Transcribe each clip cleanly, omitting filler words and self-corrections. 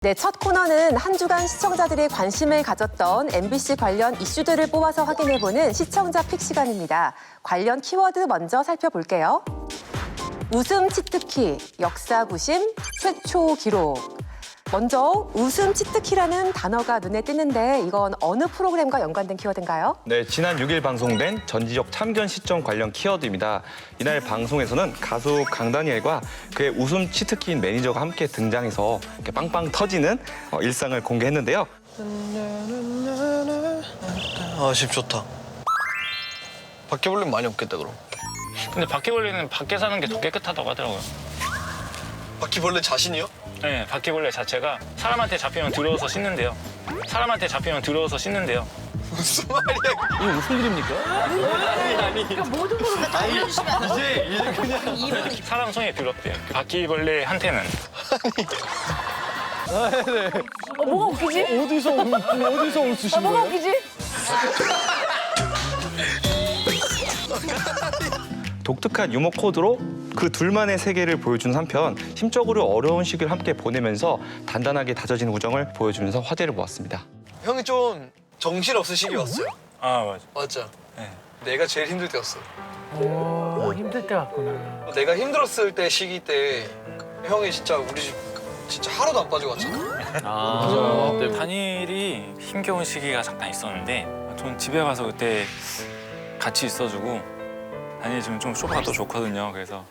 네, 첫 코너는 한 주간 시청자들이 관심을 가졌던 MBC 관련 이슈들을 뽑아서 확인해보는 시청자 픽 시간입니다. 관련 키워드 먼저 살펴볼게요. 웃음 치트키, 역사구심, 최초 기록. 먼저 웃음 치트키라는 단어가 눈에 띄는데 이건 어느 프로그램과 연관된 키워드인가요? 네, 지난 6일 방송된 전지적 참견 시점 관련 키워드입니다. 이날 방송에서는 가수 강다니엘과 그의 웃음 치트키인 매니저가 함께 등장해서 이렇게 빵빵 터지는 일상을 공개했는데요. 아, 집 좋다. 바퀴벌레 많이 없겠다, 그럼. 근데 바퀴벌레는 밖에 사는 게 더 깨끗하다고 하더라고요. 바퀴벌레 자신이요? 네, 바퀴벌레 자체가 사람한테 잡히면 들어와서 씻는데요. 사람한테 잡히면 들어와서 씻는데요. 무슨 말이야? 이게 무슨 일입니까? 이제 그냥. 사람 손에 들었대요. 바퀴벌레한테는. 뭐가 웃기지? 어디서 웃으신 뭐가 거예요? 웃기지? 독특한 유머 코드로 그 둘만의 세계를 보여주는 한편 심적으로 어려운 시기를 함께 보내면서 단단하게 다져진 우정을 보여주면서 화제를 모았습니다. 형이 좀 정신없을 시기 왔어요. 아, 맞아. 맞죠? 네. 내가 제일 힘들 때였어. 오, 힘들 때 같구나. 내가 힘들었을 때 시기 때 형이 진짜 우리 집 진짜 하루도 안 빠지고 왔잖아. 아, 맞아요. 다니엘이 힘겨운 시기가 잠깐 있었는데 전 집에 가서 그때 같이 있어주고 다니엘 지금 좀 쇼파가 더 좋거든요. 그래서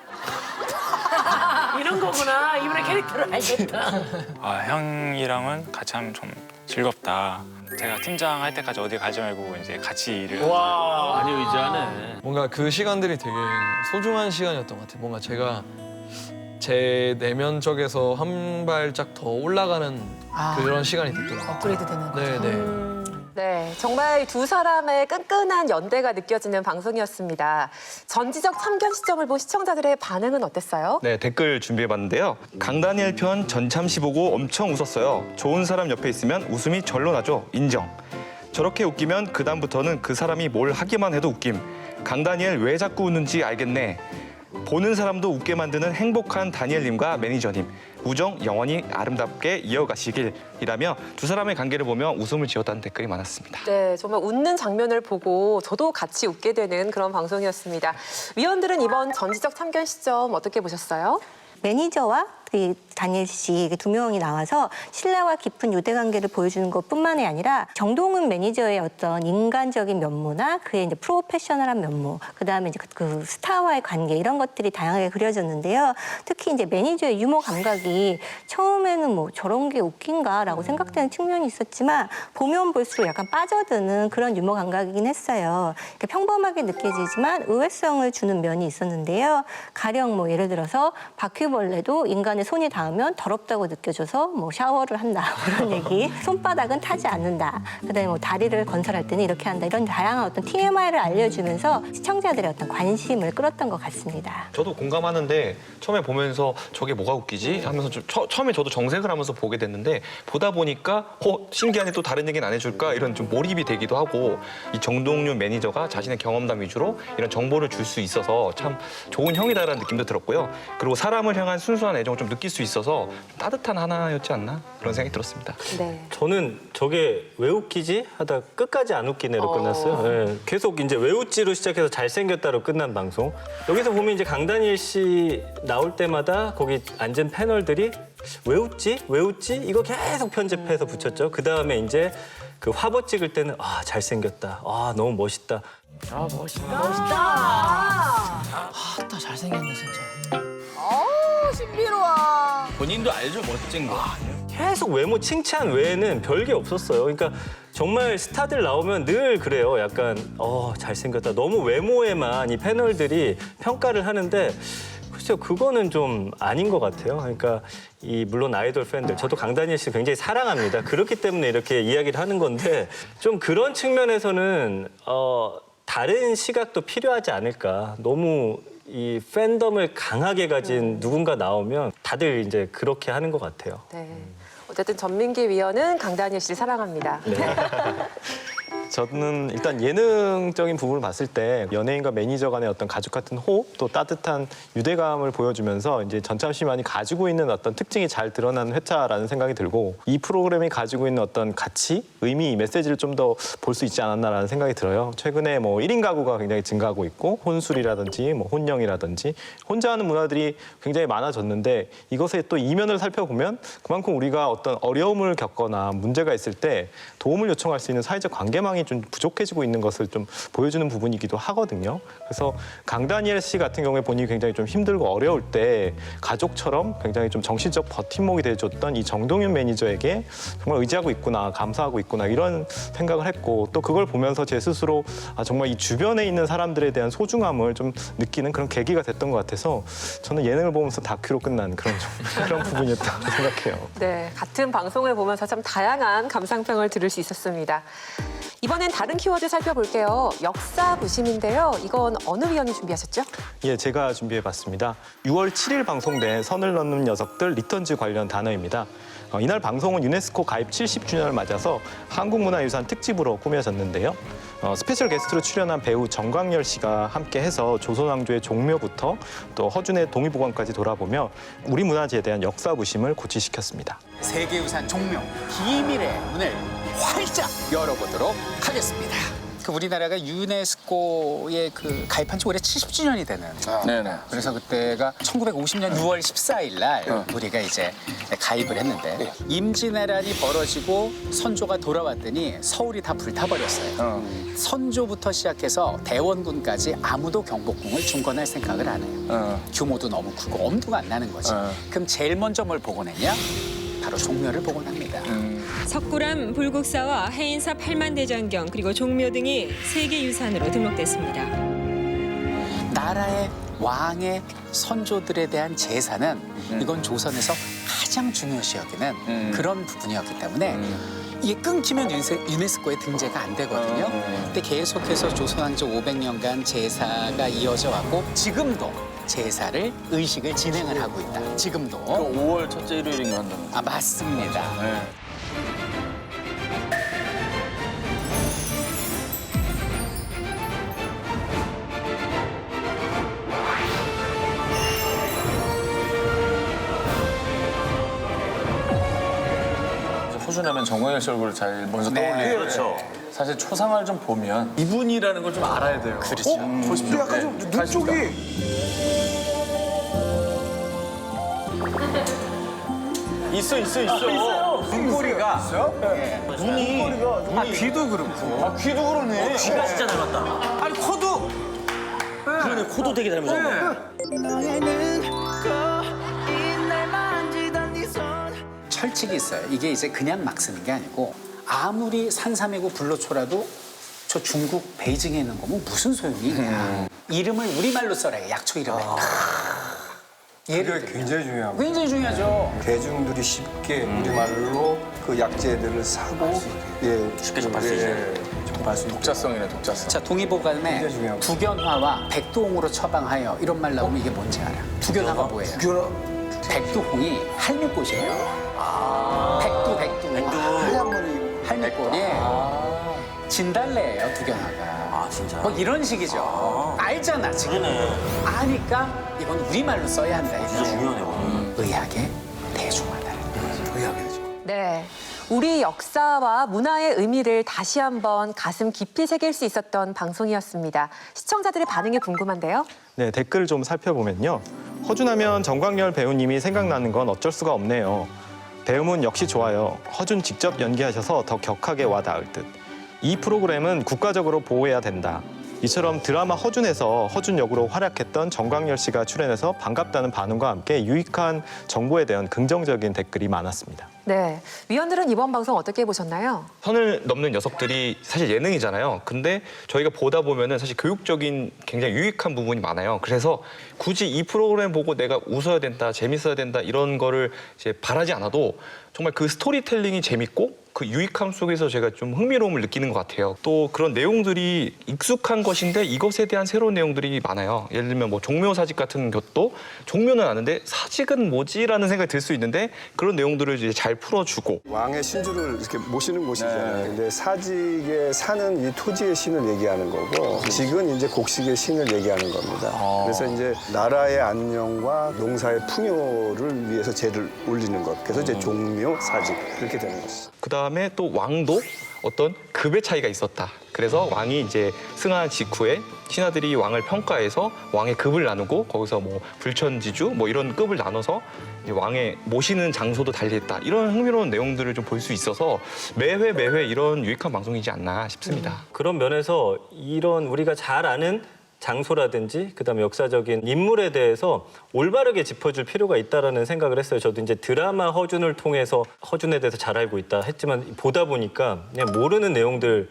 이런 거구나. 이분의 캐릭터를 알겠다. 아, 형이랑은 같이 하면 좀 즐겁다. 제가 팀장 할 때까지 어디 가지 말고 이제 같이 일을 와, 많이 의지하네. 뭔가 그 시간들이 되게 소중한 시간이었던 것 같아요. 뭔가 제가 제 내면적에서 한 발짝 더 올라가는 그런 시간이 됐더라고요. 업그레이드 되는 거. 네네. 네, 정말 두 사람의 끈끈한 연대가 느껴지는 방송이었습니다. 전지적 참견 시점을 본 시청자들의 반응은 어땠어요? 네, 댓글 준비해봤는데요. 강다니엘 편 전참시 보고 엄청 웃었어요. 좋은 사람 옆에 있으면 웃음이 절로 나죠. 인정. 저렇게 웃기면 그다음부터는 그 사람이 뭘 하기만 해도 웃김. 강다니엘 왜 자꾸 웃는지 알겠네. 보는 사람도 웃게 만드는 행복한 다니엘님과 매니저님. 우정 영원히 아름답게 이어가시길이라며 두 사람의 관계를 보며 웃음을 지었다는 댓글이 많았습니다. 네, 정말 웃는 장면을 보고 저도 같이 웃게 되는 그런 방송이었습니다. 위원들은 이번 전지적 참견 시점 어떻게 보셨어요? 매니저와 그 다니엘 씨 두 명이 나와서 신뢰와 깊은 유대 관계를 보여주는 것뿐만이 아니라 정동훈 매니저의 어떤 인간적인 면모나 그의 이제 프로페셔널한 면모, 그다음에 이제 그 스타와의 관계 이런 것들이 다양하게 그려졌는데요. 특히 이제 매니저의 유머 감각이 처음에는 뭐 저런 게 웃긴가라고 생각되는 측면이 있었지만 보면 볼수록 약간 빠져드는 그런 유머 감각이긴 했어요. 이렇게 평범하게 느껴지지만 의외성을 주는 면이 있었는데요. 가령 뭐 예를 들어서 바퀴벌레도 인간의 손이 닿으면 더럽다고 느껴져서 뭐 샤워를 한다 그런 얘기. 손바닥은 타지 않는다. 그다음에 뭐 다리를 건설할 때는 이렇게 한다. 이런 다양한 어떤 TMI를 알려주면서 시청자들의 어떤 관심을 끌었던 것 같습니다. 저도 공감하는데 처음에 보면서 저게 뭐가 웃기지 하면서 좀 처음에 저도 정색을 하면서 보게 됐는데 보다 보니까 신기하네 또 다른 얘기는 안 해줄까 이런 좀 몰입이 되기도 하고 이 정동윤 매니저가 자신의 경험담 위주로 이런 정보를 줄 수 있어서 참 좋은 형이다라는 느낌도 들었고요. 그리고 사람을 향한 순수한 애정을 좀 느낄 수 있어서 좀 따뜻한 하나였지 않나 그런 생각이 들었습니다. 네. 저는 저게 왜 웃기지 하다 끝까지 안 웃기네로 끝났어요. 예, 계속 이제 왜 웃지로 시작해서 잘생겼다로 끝난 방송. 여기서 보면 이제 강다니엘 씨 나올 때마다 거기 앉은 패널들이 왜 웃지? 왜 웃지? 이거 계속 편집해서 붙였죠. 그 다음에 이제 그 화보 찍을 때는 아 잘생겼다. 아 너무 멋있다. 아, 멋있다. 멋있다. 아따 잘생겼네 진짜. 신비로워. 본인도 알죠 멋진 거. 계속 외모 칭찬 외에는 별게 없었어요. 그러니까 정말 스타들 나오면 늘 그래요. 약간 잘생겼다. 너무 외모에만 이 패널들이 평가를 하는데 글쎄요, 그거는 좀 아닌 것 같아요. 그러니까 물론 아이돌 팬들, 저도 강다니엘 씨 굉장히 사랑합니다. 그렇기 때문에 이렇게 이야기를 하는 건데 좀 그런 측면에서는 다른 시각도 필요하지 않을까. 너무 이 팬덤을 강하게 가진 누군가 나오면 다들 이제 그렇게 하는 것 같아요. 네. 어쨌든 전민기 위원은 강다니엘 씨를 사랑합니다. 네. 저는 일단 예능적인 부분을 봤을 때 연예인과 매니저 간의 어떤 가족 같은 호흡 또 따뜻한 유대감을 보여주면서 이제 전참시만이 가지고 있는 어떤 특징이 잘 드러나는 회차라는 생각이 들고 이 프로그램이 가지고 있는 어떤 가치, 의미, 메시지를 좀 더 볼 수 있지 않았나라는 생각이 들어요. 최근에 뭐 1인 가구가 굉장히 증가하고 있고 혼술이라든지 뭐 혼영이라든지 혼자 하는 문화들이 굉장히 많아졌는데 이것의 또 이면을 살펴보면 그만큼 우리가 어떤 어려움을 겪거나 문제가 있을 때 도움을 요청할 수 있는 사회적 관계망이 좀 부족해지고 있는 것을 좀 보여주는 부분이기도 하거든요. 그래서 강다니엘 씨 같은 경우에 본인이 굉장히 좀 힘들고 어려울 때 가족처럼 굉장히 좀 정신적 버팀목이 돼줬던 이 정동윤 매니저에게 정말 의지하고 있구나, 감사하고 있구나 이런 생각을 했고 또 그걸 보면서 제 스스로 정말 이 주변에 있는 사람들에 대한 소중함을 좀 느끼는 그런 계기가 됐던 것 같아서 저는 예능을 보면서 다큐로 끝난 그런 부분이었다고 생각해요. 네, 같은 방송을 보면서 참 다양한 감상평을 들을 수 있었습니다. 이번엔 다른 키워드 살펴볼게요. 역사 부심인데요. 이건 어느 위원이 준비하셨죠? 예, 제가 준비해봤습니다. 6월 7일 방송된 선을 넘는 녀석들 리턴즈 관련 단어입니다. 이날 방송은 유네스코 가입 70주년을 맞아서 한국문화유산 특집으로 꾸며졌는데요. 스페셜 게스트로 출연한 배우 정광열 씨가 함께해서 조선왕조의 종묘부터 또 허준의 동의보감까지 돌아보며 우리 문화재에 대한 역사 부심을 고취시켰습니다. 세계유산 종묘 비밀의 문을 활짝 열어보도록 하겠습니다. 우리나라가 유네스코에 가입한 지 올해 70주년이 되는. 네네. 그래서 그때가 1950년 6월 14일 날 우리가 이제 가입을 했는데 임진왜란이 벌어지고 선조가 돌아왔더니 서울이 다 불타버렸어요. 선조부터 시작해서 대원군까지 아무도 경복궁을 중건할 생각을 안 해요. 규모도 너무 크고 엄두가 안 나는 거지. 그럼 제일 먼저 뭘 복원했냐? 바로 종묘를 복원합니다. 석굴암 불국사와 해인사 팔만대장경 그리고 종묘 등이 세계유산으로 등록됐습니다. 나라의 왕의 선조들에 대한 제사는 이건 조선에서 가장 중요시 여기는 그런 부분이었기 때문에 이게 끊기면 유네스코에 등재가 안 되거든요. 근데 계속해서 조선왕조 500년간 제사가 이어져 왔고 지금도 제사를 의식을 진행을 하고 있다. 지금도. 5월 첫째 일요일인가 한다면. 아, 맞습니다. 네. 호준하면 정광열 씨 얼굴을 잘 먼저 떠올리고 그렇죠. 사실 초상화를 좀 보면 이분이라는 걸 좀 알아야 돼요. 그렇죠. 근데 약간 좀 눈 쪽이 있어. 눈꼬리가 있어요? 눈이 귀도 그렇고. 귀도 그러네. 귀가 진짜 닮았다. 아니 코도. 그러네, 코도 되게 닮으셨네. 철칙이 있어요. 이게 이제 그냥 막 쓰는 게 아니고 아무리 산삼이고 불로초라도 저 중국 베이징에 있는 거면 무슨 소용이 있냐. 이름을 우리말로 써라. 약초 이름에. 그게 굉장히 중요합니다. 굉장히 중요하죠. 대중들이 쉽게 우리말로 그 약재들을 사고 쉽게 접할 수 있게. 접할 수 있게. 독자성이네, 독자성. 자, 동의보감에 굉장히 중요합니다. 두견화와 백도홍으로 처방하여 이런 말 나오면 이게 뭔지 알아? 두견화가 뭐예요? 백두홍이 할미꽃이에요. 백두. 할미꽃이 진달래예요, 두견화가. 아, 진짜? 뭐 이런 식이죠. 알잖아, 지금. 아니까 이건 우리말로 써야 한다. 진짜 중요하네. 의학의 대중화다는 거죠. 의학의 대중. 네. 우리 역사와 문화의 의미를 다시 한번 가슴 깊이 새길 수 있었던 방송이었습니다. 시청자들의 반응이 궁금한데요. 네, 댓글 좀 살펴보면요. 허준하면 정광열 배우님이 생각나는 건 어쩔 수가 없네요. 배움은 역시 좋아요. 허준 직접 연기하셔서 더 격하게 와닿을 듯. 이 프로그램은 국가적으로 보호해야 된다. 이처럼 드라마 허준에서 허준 역으로 활약했던 정광열 씨가 출연해서 반갑다는 반응과 함께 유익한 정보에 대한 긍정적인 댓글이 많았습니다. 네. 위원들은 이번 방송 어떻게 보셨나요? 선을 넘는 녀석들이 사실 예능이잖아요. 근데 저희가 보다 보면은 사실 교육적인 굉장히 유익한 부분이 많아요. 그래서 굳이 이 프로그램 보고 내가 웃어야 된다, 재밌어야 된다 이런 거를 이제 바라지 않아도 정말 그 스토리텔링이 재밌고 그 유익함 속에서 제가 좀 흥미로움을 느끼는 것 같아요. 또 그런 내용들이 익숙한 것인데 이것에 대한 새로운 내용들이 많아요. 예를 들면 뭐 종묘 사직 같은 것도 종묘는 아는데 사직은 뭐지라는 생각이 들 수 있는데 그런 내용들을 이제 잘 풀어주고 왕의 신주를 이렇게 모시는 곳이잖아요. 근데 사직에 사는 이 토지의 신을 얘기하는 거고 직은 이제 곡식의 신을 얘기하는 겁니다. 그래서 이제 나라의 안녕과 농사의 풍요를 위해서 제를 올리는 것. 그래서 이제 종묘, 사직 이렇게 되는 것이죠. 그다음에 또 왕도 어떤 급의 차이가 있었다. 그래서 왕이 이제 승하한 직후에 신하들이 왕을 평가해서 왕의 급을 나누고 거기서 뭐 불천지주 뭐 이런 급을 나눠서 이제 왕의 모시는 장소도 달리했다. 이런 흥미로운 내용들을 좀 볼 수 있어서 매회 이런 유익한 방송이지 않나 싶습니다. 그런 면에서 이런 우리가 잘 아는 장소라든지 그다음에 역사적인 인물에 대해서 올바르게 짚어줄 필요가 있다라는 생각을 했어요. 저도 이제 드라마 허준을 통해서 허준에 대해서 잘 알고 있다 했지만 보다 보니까 그냥 모르는 내용들이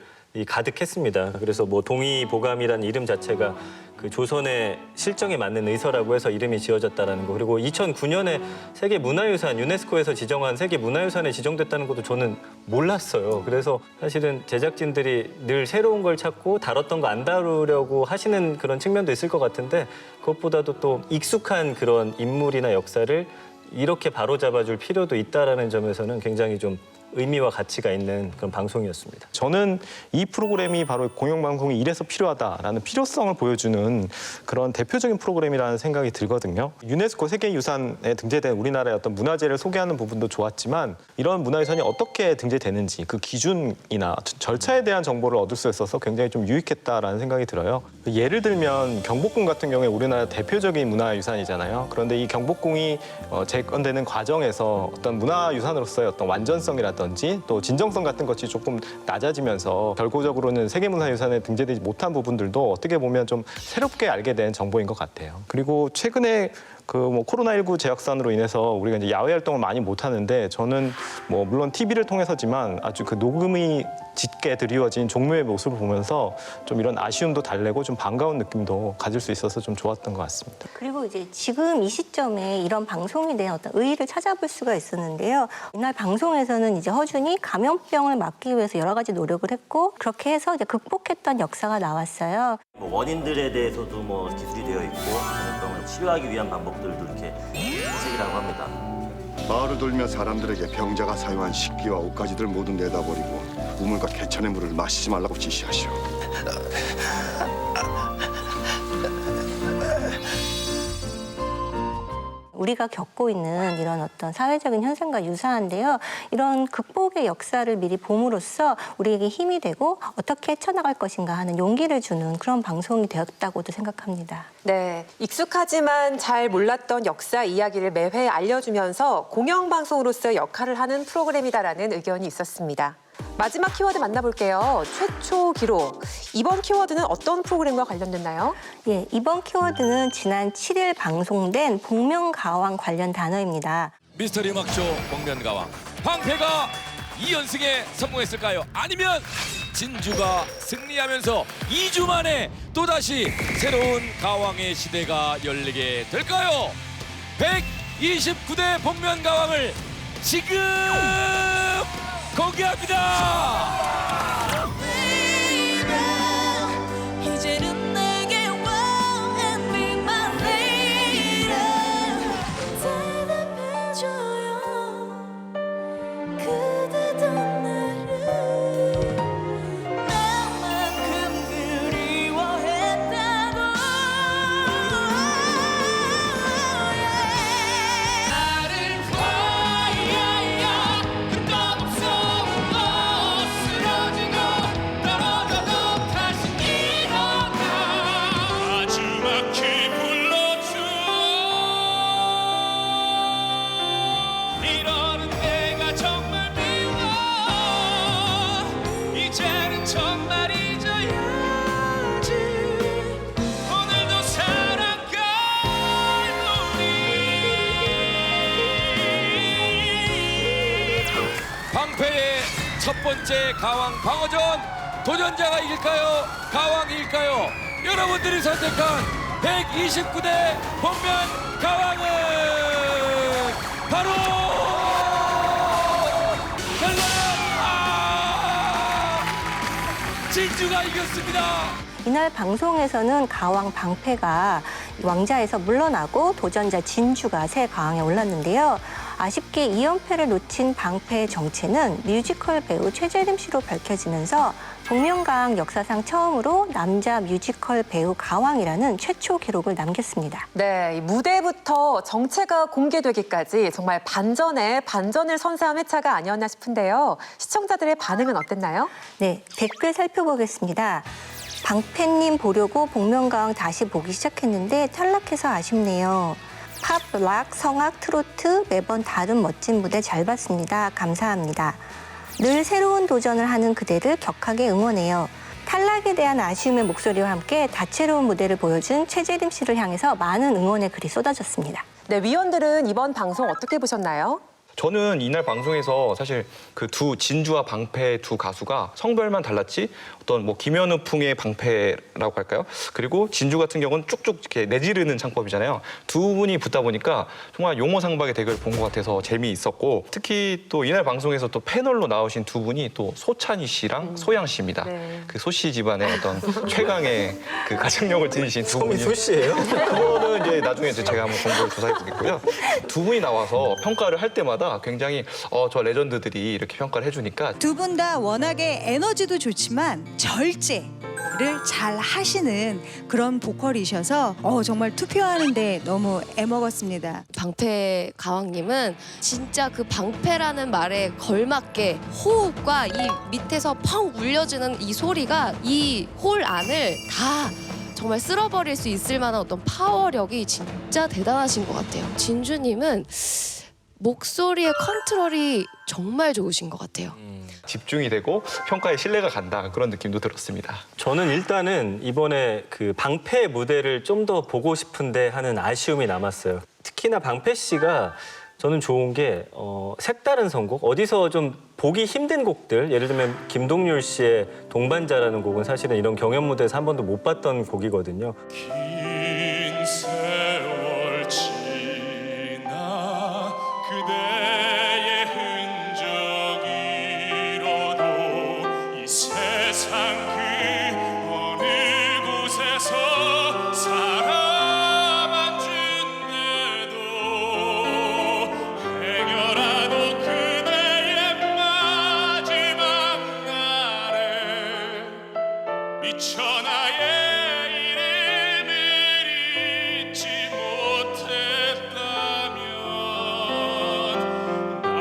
가득했습니다. 그래서 뭐 동의보감이라는 이름 자체가 그 조선의 실정에 맞는 의서라고 해서 이름이 지어졌다는 거. 그리고 2009년에 세계문화유산 유네스코에서 지정한 세계문화유산에 지정됐다는 것도 저는 몰랐어요. 그래서 사실은 제작진들이 늘 새로운 걸 찾고 다뤘던 거 안 다루려고 하시는 그런 측면도 있을 것 같은데 그것보다도 또 익숙한 그런 인물이나 역사를 이렇게 바로잡아줄 필요도 있다라는 점에서는 굉장히 좀 의미와 가치가 있는 그런 방송이었습니다. 저는 이 프로그램이 바로 공영방송이 이래서 필요하다라는 필요성을 보여주는 그런 대표적인 프로그램이라는 생각이 들거든요. 유네스코 세계유산에 등재된 우리나라의 어떤 문화재를 소개하는 부분도 좋았지만 이런 문화유산이 어떻게 등재되는지 그 기준이나 절차에 대한 정보를 얻을 수 있어서 굉장히 좀 유익했다라는 생각이 들어요. 예를 들면 경복궁 같은 경우에 우리나라 대표적인 문화유산이잖아요. 그런데 이 경복궁이 재건되는 과정에서 어떤 문화유산으로서의 어떤 완전성이라든지 또 진정성 같은 것이 조금 낮아지면서 결국적으로는 세계문화유산에 등재되지 못한 부분들도 어떻게 보면 좀 새롭게 알게 된 정보인 것 같아요. 그리고 최근에 그 뭐 코로나19 재확산으로 인해서 우리가 이제 야외 활동을 많이 못 하는데 저는 뭐 물론 TV를 통해서지만 아주 그 녹음이 짙게 드리워진 종묘의 모습을 보면서 좀 이런 아쉬움도 달래고 좀 반가운 느낌도 가질 수 있어서 좀 좋았던 것 같습니다. 그리고 이제 지금 이 시점에 이런 방송에 대한 어떤 의의를 찾아볼 수가 있었는데요. 이날 방송에서는 이제 허준이 감염병을 막기 위해서 여러 가지 노력을 했고 그렇게 해서 이제 극복했던 역사가 나왔어요. 뭐 원인들에 대해서도 뭐 기술이 되어 있고 감염병을 치료하기 위한 방법들도 이렇게 책이라고 합니다. 마을을 돌며 사람들에게 병자가 사용한 식기와 옷가지들 모두 내다버리고 우물과 개천의 물을 마시지 말라고 지시하시오. 우리가 겪고 있는 이런 어떤 사회적인 현상과 유사한데요. 이런 극복의 역사를 미리 봄으로써 우리에게 힘이 되고 어떻게 헤쳐나갈 것인가 하는 용기를 주는 그런 방송이 되었다고도 생각합니다. 네, 익숙하지만 잘 몰랐던 역사 이야기를 매회 알려주면서 공영방송으로서의 역할을 하는 프로그램이다라는 의견이 있었습니다. 마지막 키워드 만나볼게요. 최초 기록. 이번 키워드는 어떤 프로그램과 관련됐나요? 예, 이번 키워드는 지난 7일 방송된 복면가왕 관련 단어입니다. 미스터리 음악쇼 복면가왕. 방패가 2연승에 성공했을까요? 아니면 진주가 승리하면서 2주 만에 또다시 새로운 가왕의 시대가 열리게 될까요? 129대 복면가왕을 지금 공개합니다. 이제는 내게 와 and be my lady. 대답해줘요. 그대도 나를 나만큼 그리워했다고. 나를 정말 잊어야지. 오늘도 살아갈 우리. 방패의 첫 번째 가왕 방어전, 도전자가 이길까요? 가왕일까요? 여러분들이 선택한 129대 복면 가왕은 바로 전남 진주가 이겼습니다. 이날 방송에서는 가왕 방패가 왕자에서 물러나고 도전자 진주가 새 가왕에 올랐는데요. 아쉽게 2연패를 놓친 방패의 정체는 뮤지컬 배우 최재림 씨로 밝혀지면서 복면가왕 역사상 처음으로 남자 뮤지컬 배우 가왕이라는 최초 기록을 남겼습니다. 네, 이 무대부터 정체가 공개되기까지 정말 반전에 반전을 선사한 회차가 아니었나 싶은데요. 시청자들의 반응은 어땠나요? 네, 댓글 살펴보겠습니다. 방패님 보려고 복면가왕 다시 보기 시작했는데 탈락해서 아쉽네요. 팝, 락, 성악, 트로트 매번 다른 멋진 무대 잘 봤습니다. 감사합니다. 늘 새로운 도전을 하는 그대를 격하게 응원해요. 탈락에 대한 아쉬움의 목소리와 함께 다채로운 무대를 보여준 최재림 씨를 향해서 많은 응원의 글이 쏟아졌습니다. 네, 위원들은 이번 방송 어떻게 보셨나요? 저는 이날 방송에서 사실 그 두 진주와 방패 두 가수가 성별만 달랐지 어떤 뭐 김현우풍의 방패라고 할까요? 그리고 진주 같은 경우는 쭉쭉 이렇게 내지르는 창법이잖아요. 두 분이 붙다 보니까 정말 용어상박의 대결을 본 것 같아서 재미있었고 특히 또 이날 방송에서 또 패널로 나오신 두 분이 또 소찬희 씨랑 소양 씨입니다. 네. 그 소씨 집안의 어떤 최강의 그 가창력을 지니신 두 분이 소씨예요? 그거는 이제 나중에 제가 한번 공부를 조사해 보겠고요. 두 분이 나와서 평가를 할 때마다 굉장히 저 레전드들이 이렇게 평가를 해주니까 두 분 다 워낙에 에너지도 좋지만 절제를 잘 하시는 그런 보컬이셔서 정말 투표하는데 너무 애먹었습니다. 방패 가왕님은 진짜 그 방패라는 말에 걸맞게 호흡과 이 밑에서 펑 울려지는 이 소리가 이 홀 안을 다 정말 쓸어버릴 수 있을 만한 어떤 파워력이 진짜 대단하신 것 같아요. 진주님은 목소리의 컨트롤이 정말 좋으신 것 같아요. 집중이 되고 평가에 신뢰가 간다 그런 느낌도 들었습니다. 저는 일단은 이번에 그 방패 무대를 좀 더 보고 싶은데 하는 아쉬움이 남았어요. 특히나 방패 씨가 저는 좋은 게 색다른 선곡, 어디서 좀 보기 힘든 곡들, 예를 들면 김동률 씨의 동반자라는 곡은 사실은 이런 경연 무대에서 한 번도 못 봤던 곡이거든요. 긴 세월 지나 그대의 흔적이 잃어도 이 세상 그 어느 곳에서 사랑만 준대도 행여라도 그대의 마지막 날에 미쳐 나의 이름을 잊지 못했다면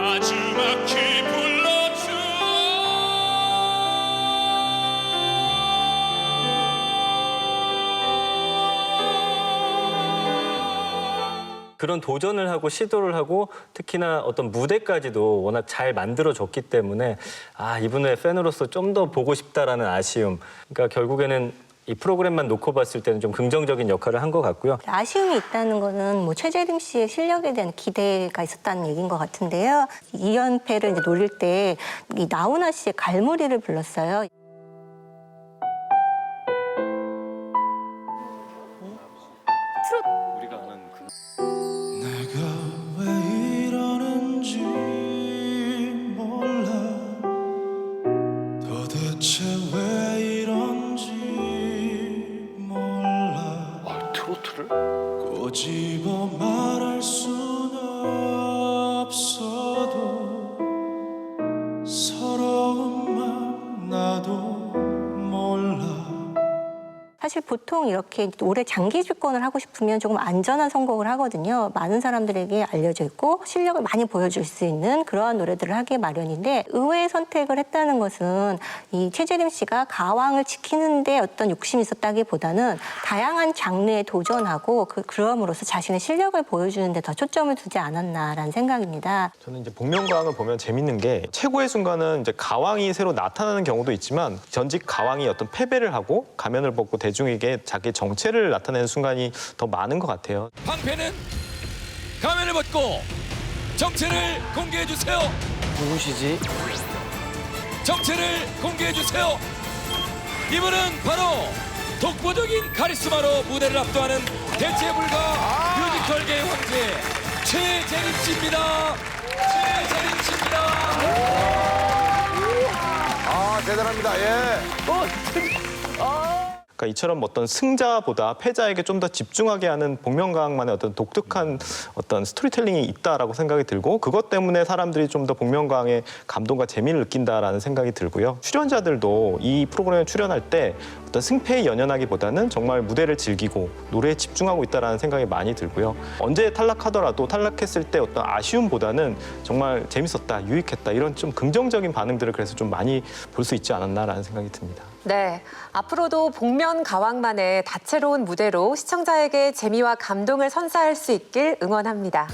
마지막히 불러줘. 그런 도전을 하고 시도를 하고 특히나 어떤 무대까지도 워낙 잘 만들어졌기 때문에 이분의 팬으로서 좀 더 보고 싶다라는 아쉬움. 그러니까 결국에는 이 프로그램만 놓고 봤을 때는 좀 긍정적인 역할을 한 것 같고요. 아쉬움이 있다는 거는 뭐 최재림 씨의 실력에 대한 기대가 있었다는 얘기인 것 같은데요. 2연패를 이제 노릴 때 이 나훈아 씨의 갈무리를 불렀어요. 내가 왜 이러는지 몰라 도대체 왜 이런지 몰라 트로트를? 꼬집어 말할 순 없어도 서러운 맘 나도 몰라. 사실 보통 이렇게 오래 장기 집권을 하고 싶으면 조금 안전한 선곡을 하거든요. 많은 사람들에게 알려져 있고 실력을 많이 보여줄 수 있는 그러한 노래들을 하기 마련인데 의외의 선택을 했다는 것은 이 최재림 씨가 가왕을 지키는데 어떤 욕심이 있었다기보다는 다양한 장르에 도전하고 그럼으로써 자신의 실력을 보여주는 데 더 초점을 두지 않았나라는 생각입니다. 저는 이제 복면가왕을 보면 재밌는 게 최고의 순간은 이제 가왕이 새로 나타나는 경우도 있지만 전직 가왕이 어떤 패배를 하고 가면을 벗고 대중에게 자기 정체를 나타내는 순간이 더 많은 것 같아요. 방패는 가면을 벗고 정체를 공개해 주세요. 누구시지? 정체를 공개해 주세요. 이분은 바로 독보적인 카리스마로 무대를 압도하는 대체불가 뮤지컬계의 황제 최재림 씨입니다. 최재림 씨입니다. 대단합니다. 예. 그러니까 이처럼 어떤 승자보다 패자에게 좀 더 집중하게 하는 복면가왕만의 어떤 독특한 어떤 스토리텔링이 있다라고 생각이 들고 그것 때문에 사람들이 좀 더 복면가왕의 감동과 재미를 느낀다라는 생각이 들고요. 출연자들도 이 프로그램에 출연할 때 어떤 승패에 연연하기보다는 정말 무대를 즐기고 노래에 집중하고 있다라는 생각이 많이 들고요. 언제 탈락하더라도 탈락했을 때 어떤 아쉬움보다는 정말 재밌었다, 유익했다 이런 좀 긍정적인 반응들을 그래서 좀 많이 볼 수 있지 않았나라는 생각이 듭니다. 네, 앞으로도 복면가왕만의 다채로운 무대로 시청자에게 재미와 감동을 선사할 수 있길 응원합니다.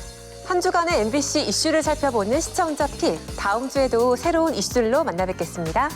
한 주간의 MBC 이슈를 살펴보는 시청자 픽, 다음 주에도 새로운 이슈들로 만나 뵙겠습니다.